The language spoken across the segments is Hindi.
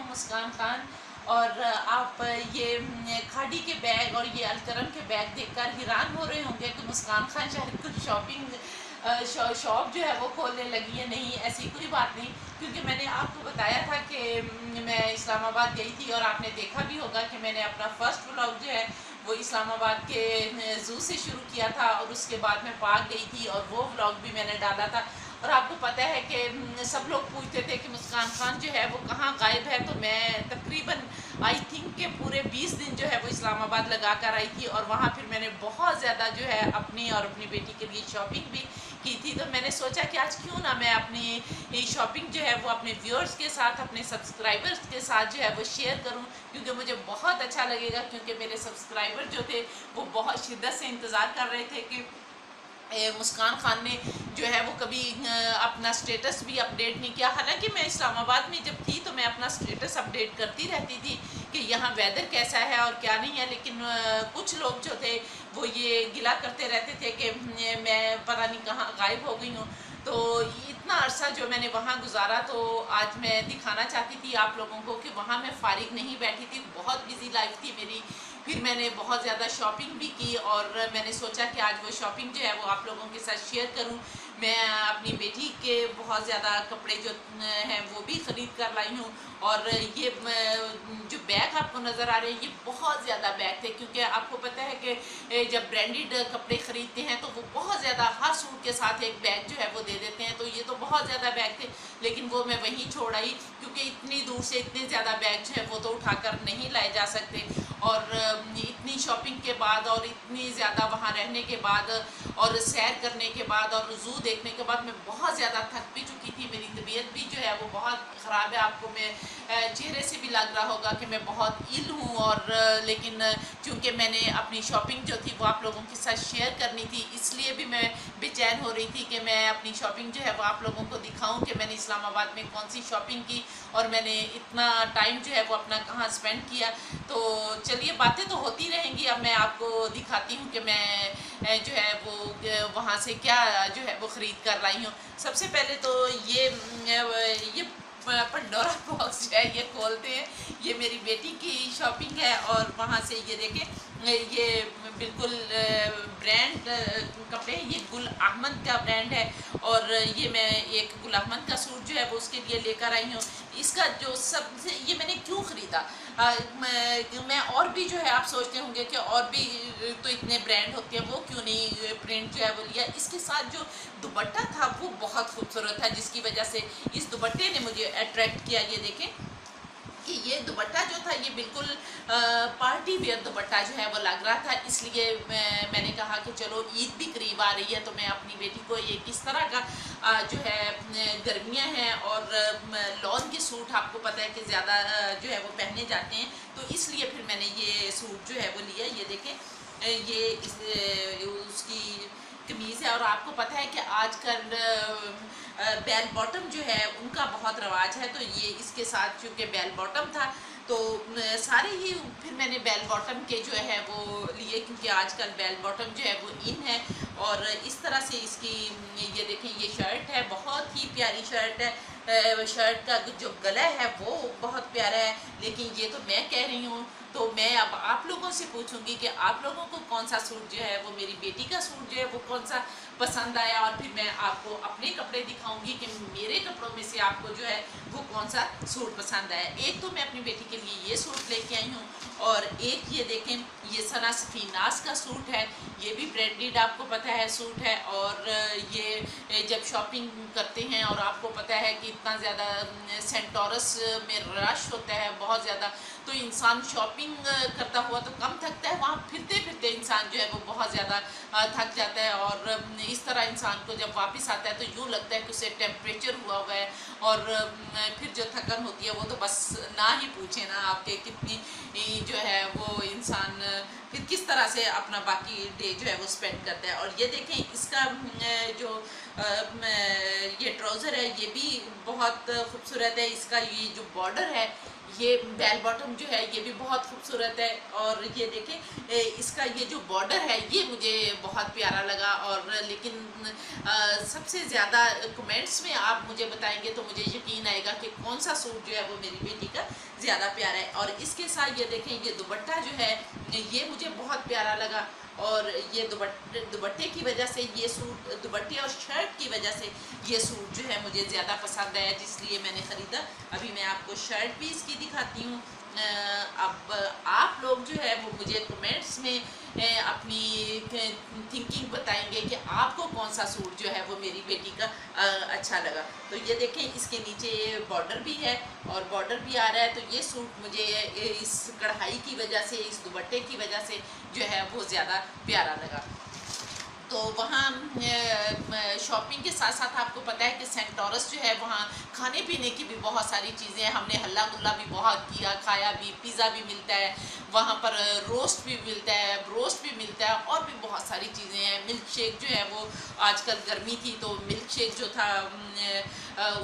हूँ मुस्कान खान। और आप ये खाड़ी के बैग और ये अलकरम के बैग देखकर हैरान हो रहे होंगे कि मुस्कान खान शायद कुछ शॉप जो है वो खोलने लगी है। नहीं, ऐसी कोई बात नहीं, क्योंकि मैंने आपको बताया था कि मैं इस्लामाबाद गई थी और आपने देखा भी होगा कि मैंने अपना फर्स्ट व्लॉग जो है वो इस्लामाबाद के ज़ू से शुरू किया था और उसके बाद मैं पाक गई थी और वो व्लॉग भी मैंने डाला था। और आपको पता है कि सब लोग पूछते थे कि मुस्कान खान जो है वो कहाँ गायब है, तो मैं तकरीबन आई थिंक के पूरे 20 दिन जो है वो इस्लामाबाद लगा कर आई थी और वहाँ फिर मैंने बहुत ज़्यादा जो है अपनी और अपनी बेटी के लिए शॉपिंग भी की थी। तो मैंने सोचा कि आज क्यों ना मैं अपनी शॉपिंग जो है वो अपने व्यूअर्स के साथ, अपने सब्सक्राइबर्स के साथ जो है वो शेयर करूं, क्योंकि मुझे बहुत अच्छा लगेगा। क्योंकि मेरे सब्सक्राइबर जो थे वो बहुत शिद्दत से इंतज़ार कर रहे थे कि मुस्कान खान ने जो है वो कभी अपना स्टेटस भी अपडेट नहीं किया। हालांकि मैं इस्लामाबाद में जब थी तो मैं अपना स्टेटस अपडेट करती रहती थी कि यहाँ वेदर कैसा है और क्या नहीं है, लेकिन कुछ लोग जो थे वो ये गिला करते रहते थे कि मैं पता नहीं कहाँ गायब हो गई हूँ। तो इतना अरसा जो मैंने वहाँ गुजारा, तो आज मैं दिखाना चाहती थी आप लोगों को कि वहाँ मैं फारिग नहीं बैठी थी, बहुत बिजी लाइफ थी मेरी। फिर मैंने बहुत ज़्यादा शॉपिंग भी की और मैंने सोचा कि आज वो शॉपिंग जो है वो आप लोगों के साथ शेयर करूं। मैं अपनी बेटी के बहुत ज़्यादा कपड़े जो हैं वो भी ख़रीद कर लाई हूँ। और ये जो बैग आपको नज़र आ रहे हैं ये बहुत ज़्यादा बैग थे, क्योंकि आपको पता है कि जब ब्रांडेड कपड़े ख़रीदते हैं तो वो बहुत ज़्यादा हर सूट के साथ एक बैग जो है वो दे देते हैं। तो ये तो बहुत ज़्यादा बैग थे, लेकिन वो मैं वहीं छोड़ आई, क्योंकि इतनी दूर से इतने ज़्यादा बैग जो है वो तो उठाकर नहीं लाए जा सकते। और इतनी शॉपिंग के बाद और इतनी ज़्यादा वहाँ रहने के बाद और सैर करने के बाद और ज़ू देखने के बाद मैं बहुत ज़्यादा थक भी चुकी थी। मेरी तबीयत भी जो है वो बहुत ख़राब है। आपको मैं चेहरे से भी लग रहा होगा कि मैं बहुत इल हूँ। और लेकिन चूँकि मैंने अपनी शॉपिंग जो थी वो आप लोगों के साथ शेयर करनी थी, इसलिए भी मैं बेचैन हो रही थी कि मैं अपनी शॉपिंग जो है वो आप लोगों को दिखाऊं कि मैंने इस्लामाबाद में कौन सी शॉपिंग की और मैंने इतना टाइम जो है वो अपना कहाँ स्पेंड किया। तो चलिए, बातें तो होती रहेंगी। अब मैं आपको दिखाती हूँ कि मैं जो है वो वहाँ से क्या जो है वो ख़रीद कर लाई हूँ। सबसे पहले तो ये पंडोरा बॉक्स जो है ये खोलते हैं। ये मेरी बेटी की शॉपिंग है और वहाँ से ये देखें, ये बिल्कुल ब्रांड कपड़े, ये गुल अहमद का ब्रांड है। और ये मैं एक गुल अहमद का सूट जो है वो उसके लिए लेकर आई हूँ। इसका जो सबसे ये मैंने क्यों ख़रीदा, मैं और भी जो है आप सोचते होंगे कि और भी तो इतने ब्रांड होते हैं, वो क्यों नहीं प्रिंट जो है वो लिया। इसके साथ जो दुपट्टा था वो बहुत खूबसूरत था, जिसकी वजह से इस दुपट्टे ने मुझे अट्रैक्ट किया। ये देखें कि ये दुपट्टा जो था ये बिल्कुल पार्टी वेयर दुपट्टा जो है वो लग रहा था, इसलिए मैंने कहा कि चलो ईद भी करीब आ रही है तो मैं अपनी बेटी को ये किस तरह का जो है गर्मियाँ हैं और लॉन के सूट आपको पता है कि ज़्यादा जो है वो पहने जाते हैं, तो इसलिए फिर मैंने ये सूट जो है वो लिया। ये देखें, उसकी कमीज़ है। और आपको पता है कि आजकल बेल बॉटम जो है उनका बहुत रवाज है, तो ये इसके साथ चूँकि बेल बॉटम था तो सारे ही फिर मैंने बेल बॉटम के जो है वो लिए, क्योंकि आजकल बेल बॉटम जो है वो इन है। और इस तरह से इसकी ये देखें, ये शर्ट है, बहुत ही प्यारी शर्ट है। शर्ट का जो गला है वो बहुत प्यारा है। लेकिन ये तो मैं कह रही हूँ, तो मैं अब आप लोगों से पूछूंगी कि आप लोगों को कौन सा सूट जो है वो, मेरी बेटी का सूट जो है वो कौन सा पसंद आया। और फिर मैं आपको अपने कपड़े दिखाऊंगी कि मेरे कपड़ों में से आपको जो है वो कौन सा सूट पसंद आया। एक तो मैं अपनी बेटी के लिए ये सूट लेके आई हूँ, और एक ये देखें, ये सना सफीनास का सूट है, ये भी ब्रांडेड आपको पता है सूट है। और ये जब शॉपिंग करते हैं और आपको पता है कि इतना ज़्यादा सेंटोरस में रश होता है बहुत ज़्यादा, तो इंसान शॉपिंग करता हुआ तो कम थकता है, वहाँ फिरते फिरते इंसान जो है वो बहुत ज़्यादा थक जाता है। और इस तरह इंसान को जब वापस आता है तो यूँ लगता है कि उसे टेम्परेचर हुआ है। और फिर जो थकन होती है वो तो बस ना ही पूछे ना आपके, कितनी जो है वो इंसान फिर किस तरह से अपना बाकी डे जो है वो स्पेंड करता है। और ये देखें, इसका जो ये ट्राउज़र है ये भी बहुत खूबसूरत है। इसका ये जो बॉर्डर है ये बेल बॉटम जो है ये भी बहुत खूबसूरत है। और ये देखें इसका ये जो बॉर्डर है ये मुझे बहुत प्यारा लगा। और लेकिन सबसे ज़्यादा कमेंट्स में आप मुझे बताएंगे तो मुझे यकीन आएगा कि कौन सा सूट जो है वो मेरी बेटी का ज़्यादा प्यारा है। और इसके साथ ये देखें ये दुपट्टा जो है ये मुझे बहुत प्यारा लगा। और ये दुपट्टे की वजह से ये सूट, दुपट्टे और शर्ट की वजह से ये सूट जो है मुझे ज़्यादा पसंद आया, जिसलिए मैंने ख़रीदा। अभी मैं आपको शर्ट भी इसकी दिखाती हूँ। अब आप लोग जो है वो मुझे कमेंट्स में अपनी थिंकिंग बताएंगे कि आपको कौन सा सूट जो है वो मेरी बेटी का अच्छा लगा। तो ये देखें इसके नीचे ये बॉर्डर भी है और बॉर्डर भी आ रहा है। तो ये सूट मुझे इस कढ़ाई की वजह से, इस दुपट्टे की वजह से जो है वो ज़्यादा प्यारा लगा। तो वहाँ शॉपिंग के साथ साथ आपको पता है कि सेंट टॉरस जो है वहाँ खाने पीने की भी बहुत सारी चीज़ें हैं। हमने हल्ला गुल्ला भी बहुत किया, खाया भी, पिज़्ज़ा भी मिलता है वहाँ पर, रोस्ट भी मिलता है, ब्रोस्ट भी मिलता है और भी बहुत सारी चीज़ें हैं। मिल्क शेक जो है वो आजकल गर्मी थी तो मिल्क शेक जो था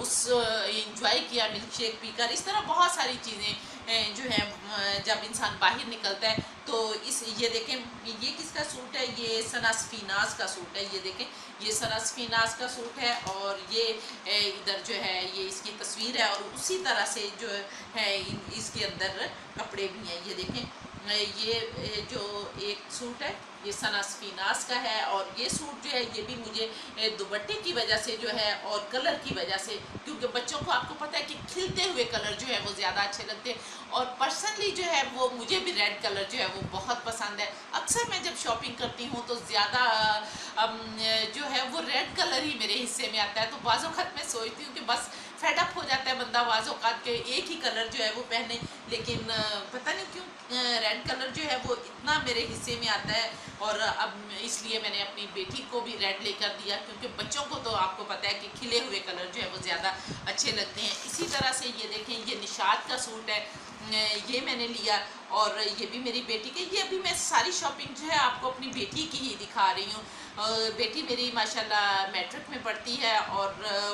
उस इंजॉय किया मिल्क शेक पीकर। इस तरह बहुत सारी चीज़ें जो हैं जब इंसान बाहर निकलता है। तो इस ये देखें ये किसका सूट है, ये सना सफीनाज का सूट है। ये देखें ये सना सफीनाज का सूट है और ये इधर जो है ये इसकी तस्वीर है और उसी तरह से जो है इसके अंदर कपड़े भी हैं। ये देखें ये जो एक सूट है ये सना सफीनाज का है। और ये सूट जो है ये भी मुझे दुपट्टे की वजह से जो है और कलर की वजह से, क्योंकि बच्चों को आपको पता है कि खिलते हुए कलर जो है वो ज़्यादा अच्छे लगते हैं। और पर्सनली जो है वो मुझे भी रेड कलर जो है वो बहुत पसंद है। अक्सर मैं जब शॉपिंग करती हूँ तो ज़्यादा जो है वो रेड कलर ही मेरे हिस्से में आता है। तो बाज़ वक़्त मैं सोचती हूँ कि बस फेडअप हो जाता है बंदा बाज़ औक़ात के एक ही कलर जो है वो पहने, लेकिन पता नहीं क्यों रेड कलर जो है वो इतना मेरे हिस्से में आता है। और अब इसलिए मैंने अपनी बेटी को भी रेड लेकर दिया, क्योंकि बच्चों को तो आपको पता है कि खिले हुए कलर जो है वो ज़्यादा अच्छे लगते हैं। इसी तरह से ये देखें ये निशात का सूट है, ये मैंने लिया और ये भी मेरी बेटी के। ये अभी मैं सारी शॉपिंग जो है आपको अपनी बेटी की ही दिखा रही हूँ। बेटी मेरी माशाल्लाह मैट्रिक में पढ़ती है और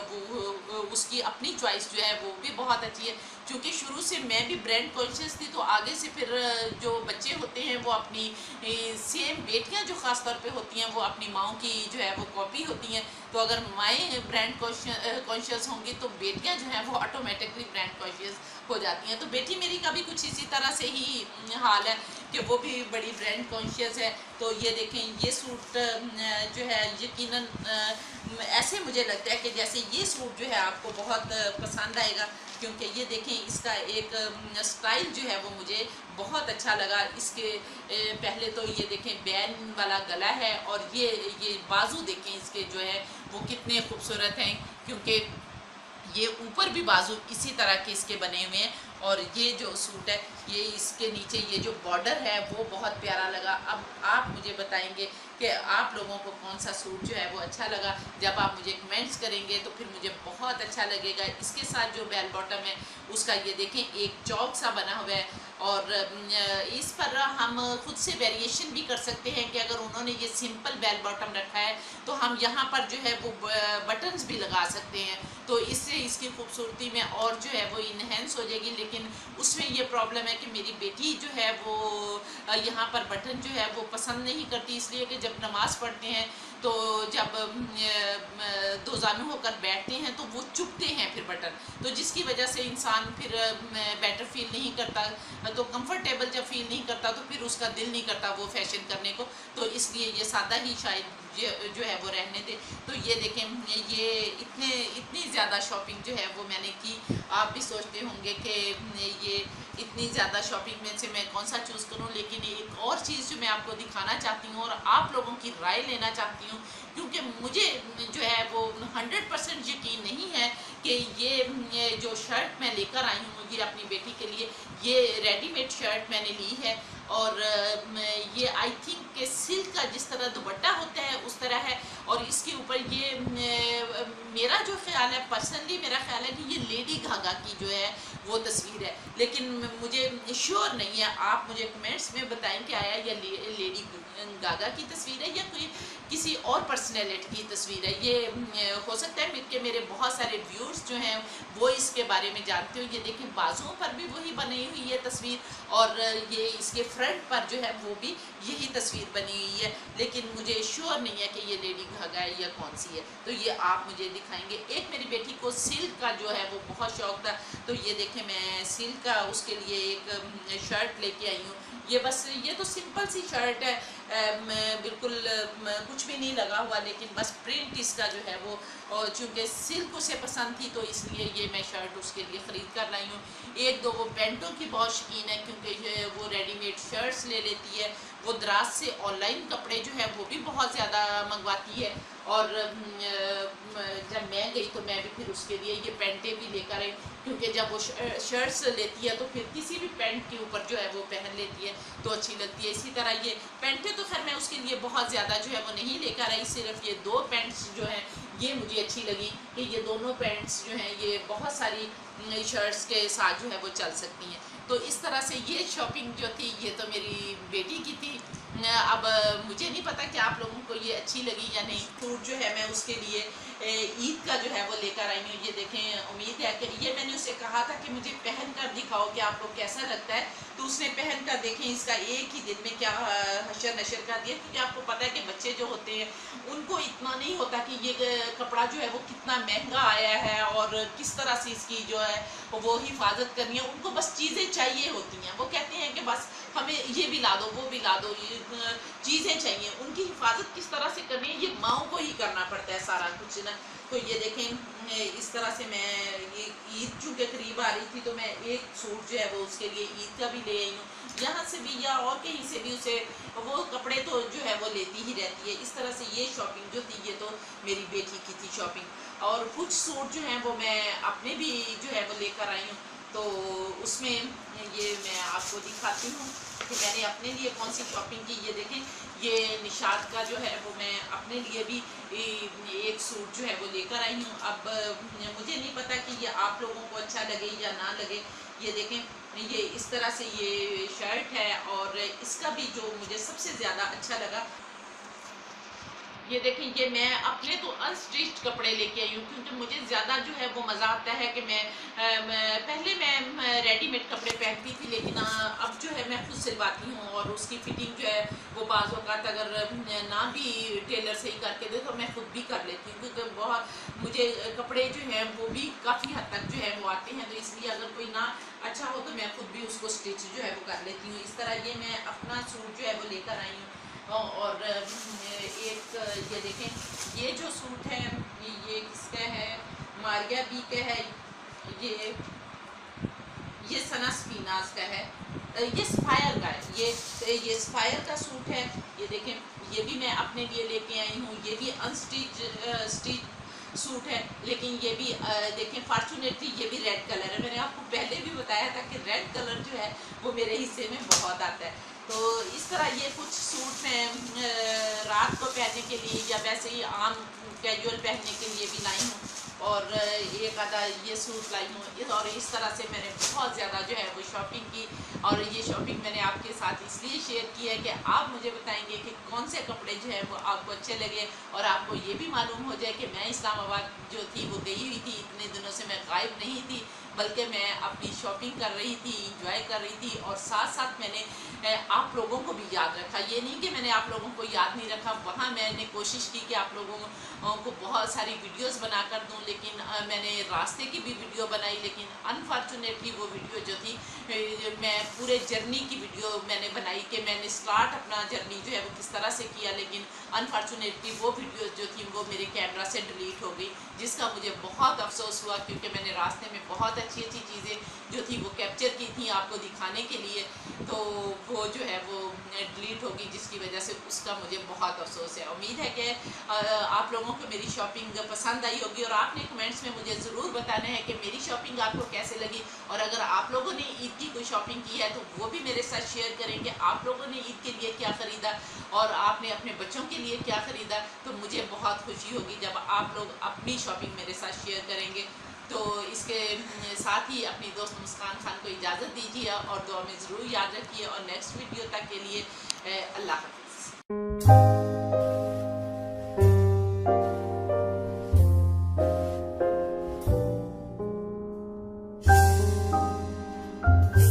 वो उसकी अपनी चॉइस जो है वो भी बहुत अच्छी है। क्योंकि शुरू से मैं भी ब्रांड कॉन्शियस थी तो आगे से फिर जो बच्चे होते हैं वो अपनी सेम बेटियां जो ख़ास तौर पे होती हैं वो अपनी माओ की जो है वो कॉपी होती हैं। तो अगर माएँ ब्रांड कॉन्शियस होंगी तो बेटियां जो हैं वो ऑटोमेटिकली ब्रांड कॉन्शियस हो जाती हैं। तो बेटी मेरी का भी कुछ इसी तरह से ही हाल है कि वो भी बड़ी ब्रांड कॉन्शियस है। तो ये देखें ये सूट जो है यकीनन ऐसे मुझे लगता है कि जैसे ये सूट जो है आपको बहुत पसंद आएगा, क्योंकि ये देखें इसका एक स्टाइल जो है वो मुझे बहुत अच्छा लगा। इसके पहले तो ये देखें बैन वाला गला है और ये बाजू देखें इसके जो है वो कितने खूबसूरत हैं, क्योंकि ये ऊपर भी बाजू इसी तरह के इसके बने हुए हैं। और ये जो सूट है ये इसके नीचे ये जो बॉर्डर है वो बहुत प्यारा लगा। अब आप मुझे बताएंगे कि आप लोगों को कौन सा सूट जो है वो अच्छा लगा। जब आप मुझे कमेंट्स करेंगे तो फिर मुझे बहुत अच्छा लगेगा। इसके साथ जो बेल बॉटम है उसका ये देखें एक चौक सा बना हुआ है और इस पर हम खुद से वेरिएशन भी कर सकते हैं कि अगर उन्होंने ये सिंपल बेल बॉटम रखा है तो हम यहाँ पर जो है वो बटन्स भी लगा सकते हैं। तो इससे इसकी खूबसूरती में और जो है वो इन्हेंस हो जाएगी। लेकिन उसमें ये प्रॉब्लम है कि मेरी बेटी जो है वो यहाँ पर बटन जो है वो पसंद नहीं करती, इसलिए कि जब नमाज़ पढ़ते हैं तो जब दो जानू होकर बैठते हैं तो वो चुभते हैं फिर बटन, तो जिसकी वजह से इंसान फिर बेटर फील नहीं करता, तो कंफर्टेबल जब फील नहीं करता तो फिर उसका दिल नहीं करता वो फैशन करने को। तो इसलिए ये सादा ही शायद जो है वो रहने दे। तो ये देखें ये इतनी ज़्यादा शॉपिंग जो है वो मैंने की। आप भी सोचते होंगे कि ये इतनी ज़्यादा शॉपिंग में से मैं कौन सा चूज़ करूं, लेकिन एक और चीज़ जो मैं आपको दिखाना चाहती हूँ और आप लोगों की राय लेना चाहती हूँ, क्योंकि मुझे जो है वो 100% यकीन नहीं है कि ये जो शर्ट मैं लेकर आई हूँ ये अपनी बेटी के लिए, ये रेडीमेड शर्ट मैंने ली है और ये आई थिंक कि सिल्क का जिस तरह दुपट्टा होता है उस तरह है और इसके ऊपर ये मेरा जो ख्याल है, पर्सनली मेरा ख्याल है कि ये लेडी गागा की जो है वो तस्वीर है, लेकिन मुझे श्योर नहीं है। आप मुझे कमेंट्स में बताएं कि आया ये लेडी गागा की तस्वीर है या कोई किसी और पर्सनैलिटी की तस्वीर है। ये हो सकता है कि मेरे बहुत सारे व्यूअर्स जो हैं वो इसके बारे में जानते हो। ये देखें, बाजुओं पर भी वही बनी हुई है तस्वीर, और ये इसके फ्रंट पर जो है वो भी यही तस्वीर बनी हुई है, लेकिन मुझे श्योर नहीं है कि ये लेडी गागा है या कौन सी है। तो ये आप मुझे दिखाएंगे। एक मेरी बेटी को सिल्क का जो है वो बहुत शौक था, तो ये देखें मैं सिल्क का उसके लिए एक शर्ट लेके आई हूँ। ये बस, ये तो सिंपल सी शर्ट है, बिल्कुल कुछ भी नहीं लगा हुआ, लेकिन बस प्रिंट इसका जो है वो, और चूँकि सिल्क उसे पसंद थी तो इसलिए ये मैं शर्ट उसके लिए ख़रीद कर लाई हूँ। एक दो वो पैंटों की बहुत शौकीन है, क्योंकि वो रेडीमेड शर्ट्स ले लेती है। वो दराज से ऑनलाइन कपड़े जो है वो भी बहुत ज़्यादा मंगवाती है, और जब मैं गई तो मैं भी फिर उसके लिए ये पैंटें भी लेकर आई, क्योंकि जब वो शर्ट्स लेती है तो फिर किसी भी पैंट के ऊपर जो है वो पहन लेती है तो अच्छी लगती है। इसी तरह ये पैंटें तो खैर मैं उसके लिए बहुत ज़्यादा जो है वो नहीं लेकर आई, सिर्फ ये दो पैंट्स जो हैं ये मुझे अच्छी लगी कि ये दोनों पैंट्स जो हैं ये बहुत सारी शर्ट्स के साथ जो है वो चल सकती हैं। तो इस तरह से ये शॉपिंग जो थी ये तो मेरी बेटी की थी। अब मुझे नहीं पता कि आप लोगों को ये अच्छी लगी या नहीं। फ्रूट जो है मैं उसके लिए ईद का जो है वो लेकर आई हूँ। ये देखें, उम्मीद है कि ये मैंने उसे कहा था कि मुझे पहन कर दिखाओ कि आपको कैसा लगता है, तो उसने पहन कर देखें इसका एक ही दिन में क्या हशर नशर कर दिया। क्योंकि आपको पता है कि बच्चे जो होते हैं उनको इतना नहीं होता कि ये कपड़ा जो है वो कितना महंगा आया है और किस तरह से इसकी जो है वो हिफाजत करनी है। उनको बस चीज़ें चाहिए होती हैं, वो कहते हैं कि बस हमें ये भी ला दो, वो भी ला दो, ये चीज़ें चाहिए। उनकी हिफाजत किस तरह से करनी है ये माओ को ही करना पड़ता है सारा कुछ ना। तो ये देखें, इस तरह से मैं ये ईद चूँकि करीब आ रही थी तो मैं एक सूट जो है वो उसके लिए ईद का भी ले आई हूँ। यहाँ से भी या और कहीं से भी उसे वो कपड़े तो जो है वो लेती ही रहती है। इस तरह से ये शॉपिंग जो थी ये तो मेरी बेटी की थी शॉपिंग। और कुछ सूट जो हैं वो मैं अपने भी जो है वो लेकर आई हूँ, तो उसमें ये मैं आपको दिखाती हूँ कि मैंने अपने लिए कौन सी शॉपिंग की। ये देखें, ये निशात का जो है वो मैं अपने लिए भी एक सूट जो है वो लेकर आई हूँ। अब मुझे नहीं पता कि ये आप लोगों को अच्छा लगे या ना लगे। ये देखें, ये इस तरह से ये शर्ट है, और इसका भी जो मुझे सबसे ज़्यादा अच्छा लगा, ये देखें, ये मैं अपने तो अनस्टिच्ड कपड़े लेके आई हूँ, क्योंकि मुझे ज़्यादा जो है वो मज़ा आता है कि पहले मैं रेडीमेड कपड़े पहनती थी, लेकिन अब जो है मैं खुद सिलवाती हूँ, और उसकी फिटिंग जो है वो बाज़ औक़ात अगर ना भी टेलर से ही करके दे तो मैं खुद भी कर लेती हूँ, क्योंकि बहुत मुझे कपड़े जो हैं वो भी काफ़ी हद तक जो है वो आते हैं। तो इसलिए अगर कोई ना अच्छा हो तो मैं खुद भी उसको स्टिच जो है वो कर लेती हूँ। इस तरह ये मैं अपना सूट जो है वो लेकर आई हूँ। और एक ये देखें, ये जो सूट है ये किसका है, मारिया बी का है। ये सना स्पीनाज का है, ये स्पायर का है। ये स्पायर का सूट है। ये देखें, ये भी मैं अपने लिए लेके आई हूँ। ये भी स्टिच सूट है, लेकिन ये भी देखें, फॉर्चुनेटली ये भी रेड कलर है। मैंने आपको पहले भी बताया था कि रेड कलर जो है वो मेरे हिस्से में बहुत आता है। तो इस तरह ये कुछ सूट हैं रात को पहनने के लिए या वैसे ही आम कैजुअल पहनने के लिए भी लाई हूँ, और एक आधा ये सूट लाई हूँ। और इस तरह से मैंने बहुत ज़्यादा जो है वो शॉपिंग की, और ये शॉपिंग मैंने आपके साथ इसलिए शेयर की है कि आप मुझे बताएंगे कि कौन से कपड़े जो है वो आपको अच्छे लगे, और आपको ये भी मालूम हो जाए कि मैं इस्लामाबाद जो थी वो गई हुई थी। इतने दिनों से मैं गायब नहीं थी, बल्कि मैं अपनी शॉपिंग कर रही थी, इंजॉय कर रही थी, और साथ साथ मैंने आप लोगों को भी याद रखा। ये नहीं कि मैंने आप लोगों को याद नहीं रखा, वहाँ मैंने कोशिश की कि आप लोगों को बहुत सारी वीडियोस बनाकर दूं, लेकिन मैंने रास्ते की भी वीडियो बनाई, लेकिन अनफॉर्चुनेटली वो वीडियो जो थी मैं पूरे जर्नी की वीडियो मैंने बनाई कि मैंने स्टार्ट अपना जर्नी जो है वो किस तरह से किया, लेकिन अनफॉर्चुनेटली वो वीडियो जो थी वो मेरे कैमरा से डिलीट हो गई, जिसका मुझे बहुत अफसोस हुआ, क्योंकि मैंने रास्ते में बहुत अच्छी अच्छी चीज़ें जो थी वो कैप्चर की थी आपको दिखाने के लिए, तो वो जो है वो डिलीट होगी, जिसकी वजह से उसका मुझे बहुत अफसोस है। उम्मीद है कि आप लोगों को मेरी शॉपिंग पसंद आई होगी, और आपने कमेंट्स में मुझे ज़रूर बताना है कि मेरी शॉपिंग आपको कैसे लगी, और अगर आप लोगों ने ईद की कोई शॉपिंग की है तो वो भी मेरे साथ शेयर करें कि आप लोगों ने ईद के लिए क्या ख़रीदा, और आपने अपने बच्चों के लिए क्या ख़रीदा, तो मुझे बहुत खुशी होगी जब आप लोग अपनी शॉपिंग मेरे साथ शेयर करेंगे। तो इसके साथ ही अपनी दोस्त मुस्कान खान को इजाज़त दीजिए और दुआ में ज़रूर याद रखिए, और नेक्स्ट वीडियो तक के लिए अल्लाह हाफ़िज़।